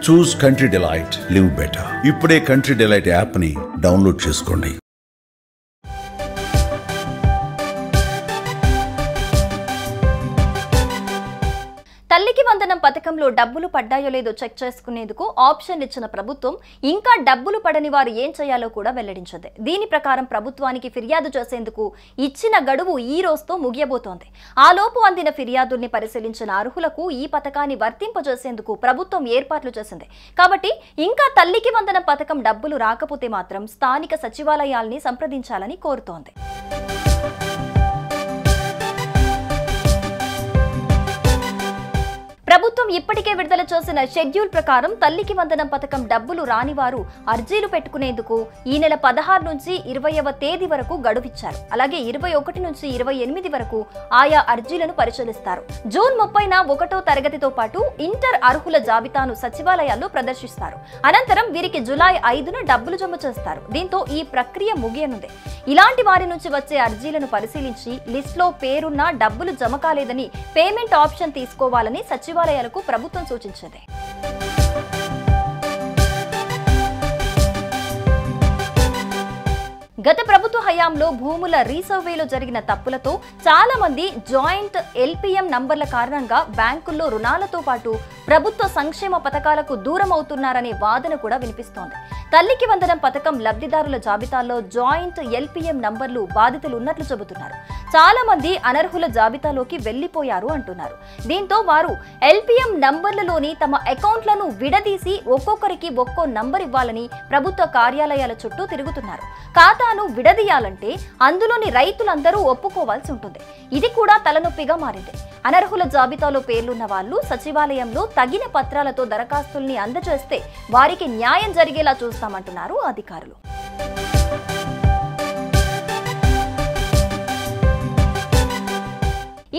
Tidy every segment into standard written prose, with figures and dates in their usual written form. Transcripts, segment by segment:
చూస్ country delight, live better. ఇప్పుడే country delight app ని download చేసుకోండి. తల్లికి వందనం పథకంలో డబ్బులు పడ్డాయో లేదో చెక్ చేసుకునేందుకు ఆప్షన్ ఇచ్చిన ప్రభుత్వం ఇంకా డబ్బులు పడని వారు ఏం చేయాలో కూడా వెల్లడించింది. దీని ప్రకారం ప్రభుత్వానికి ఫిర్యాదు చేసేందుకు ఇచ్చిన గడువు ఈ రోజుతో ముగియబోతోంది. ఆలోపు అందిన ఫిర్యాదుల్ని పరిశీలించిన అర్హులకు ఈ పథకాన్ని వర్తింపజేసేందుకు ప్రభుత్వం ఏర్పాట్లు చేసింది. కాబట్టి ఇంకా తల్లికి వందనం పథకం డబ్బులు రాకపోతే మాత్రం స్థానిక సచివాలయాల్ని సంప్రదించాలని కోరుతోంది. ప్రభుత్వం ఇప్పటికే విడుదల చేసిన షెడ్యూల్ ప్రకారం తల్లికి వందనం పథకం డబ్బులు రాని వారు అర్జీలు పెట్టుకునేందుకు ఈ నెల 16 నుంచి 20వ తేదీ వరకు గడువిచ్చారు. అలాగే 21 నుంచి 28 వరకు ఆయా అర్జీలను పరిశీలిస్తారు. జూన్ 30న 1వ తరగతితో పాటు ఇంటర్ అర్హుల జాబితాను సచివాలయాల్లో ప్రదర్శిస్తారు. అనంతరం వీరికి జూలై 5న డబ్బులు జమ చేస్తారు. దీంతో ఈ ప్రక్రియ ముగియనుంది. ఇలాంటి వారి నుంచి వచ్చే అర్జీలను పరిశీలించి లిస్టులో పేరున్నా డబ్బులు జమ కాలేదని పేమెంట్ ఆప్షన్ తీసుకోవాలని సచివాలయాలకు ప్రభుత్వం సూచించింది. గత ప్రభుత్వ హయాంలో భూముల రీసర్వేలో జరిగిన తప్పులతో చాలా మంది జాయింట్ ఎల్పీఎం నంబర్ల కారణంగా బ్యాంకుల్లో రుణాలతో పాటు ప్రభుత్వ సంక్షేమ పథకాలకు దూరం అవుతున్నారనే వాదన కూడా వినిపిస్తోంది. తల్లికి వందనం పథకం లబ్ధిదారుల జాబితాలో జాయింట్ ఎల్పీఎం నంబర్లు బాధితులు ఉన్నట్లు చెబుతున్నారు. చాలా మంది అనర్హుల జాబితాలోకి వెళ్లిపోయారు అంటున్నారు. దీంతో వారు ఎల్పీఎం నంబర్లలోని తమ అకౌంట్లను విడదీసి ఒక్కొక్కరికి ఒక్కో నంబర్ ఇవ్వాలని ప్రభుత్వ కార్యాలయాల చుట్టూ తిరుగుతున్నారు. ఖాతాను విడదీయాలంటే అందులోని రైతులందరూ ఒప్పుకోవాల్సి ఉంటుంది. ఇది కూడా తలనొప్పిగా మారింది. అనర్హుల జాబితాలో పేర్లున్న వాళ్ళు సచివాలయంలో తగిన పత్రాలతో దరఖాస్తుల్ని అందజేస్తే వారికి న్యాయం జరిగేలా చూస్తామంటున్నారు అధికారులు.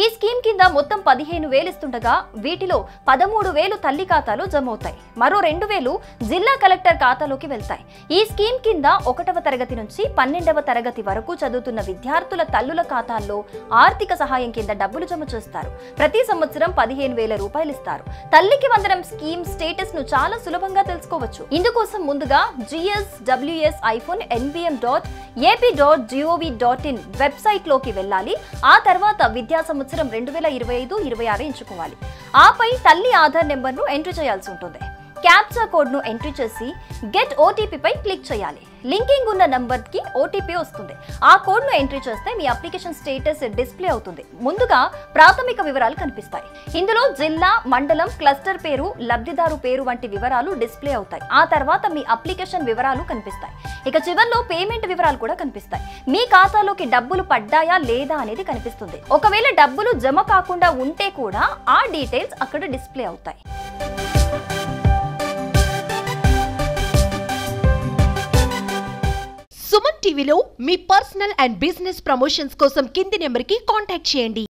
ఈ స్కీమ్ కింద మొత్తం 15,000 ఇస్తుండగా వీటిలో 13,000 తల్లి ఖాతాలో జమ అవుతాయి. మరో 2,000 జిల్లా కలెక్టర్ ఖాతాలోకి వెళ్తాయి. ఈ స్కీమ్ కింద 1వ తరగతి నుంచి 12వ తరగతి వరకు చదువుతున్న విద్యార్థుల తల్లుల ఖాతాల్లో ఆర్థిక సహాయం కింద డబ్బులు జమ చేస్తారు. ప్రతి సంవత్సరం 15,000 రూపాయలు ఇస్తారు. తల్లికి వందనం స్కీమ్ స్టేటస్ ను చాలా సులభంగా తెలుసుకోవచ్చు. ఇందుకోసం ముందుగా GSWS iPhone nbm.ap.gov.in వెబ్సైట్ లోకి వెళ్ళాలి. ఆ తర్వాత విద్యా సంవత్సరం 2025-26 ఎంచుకోవాలి. ఆపై తల్లి ఆధార్ నెంబర్ ను ఎంట్రీ చేయాల్సి ఉంటుంది. క్యాప్చా కోడ్ ను ఎంట్రీ చేసి గెట్ ఓటీపీ పై క్లిక్ చేయాలి. లింకింగ్ ఉన్న నంబర్ కి ఓటీపీ వస్తుంది. ఆ కోడ్ ను ఎంట్రీ చేస్తే మీ అప్లికేషన్ స్టేటస్ డిస్ప్లే అవుతుంది. ముందుగా ప్రాథమిక వివరాలు కనిపిస్తాయి. ఇందులో జిల్లా, మండలం, క్లస్టర్ పేరు, లబ్ధిదారు పేరు వంటి వివరాలు డిస్ప్లే అవుతాయి. ఆ తర్వాత మీ అప్లికేషన్ వివరాలు కనిపిస్తాయి. ఇక చివర్లో పేమెంట్ వివరాలు కూడా కనిపిస్తాయి. మీ ఖాతాలోకి డబ్బులు పడ్డాయా లేదా అనేది కనిపిస్తుంది. ఒకవేళ డబ్బులు జమ కాకుండా ఉంటే కూడా ఆ డీటెయిల్స్ అక్కడ డిస్ప్లే అవుతాయి. సుమన్ టీవీలో మీ పర్సనల్ అండ్ బిజినెస్ ప్రమోషన్స్ కోసం కింది నెంబర్కి కాంటాక్ట్ చేయండి.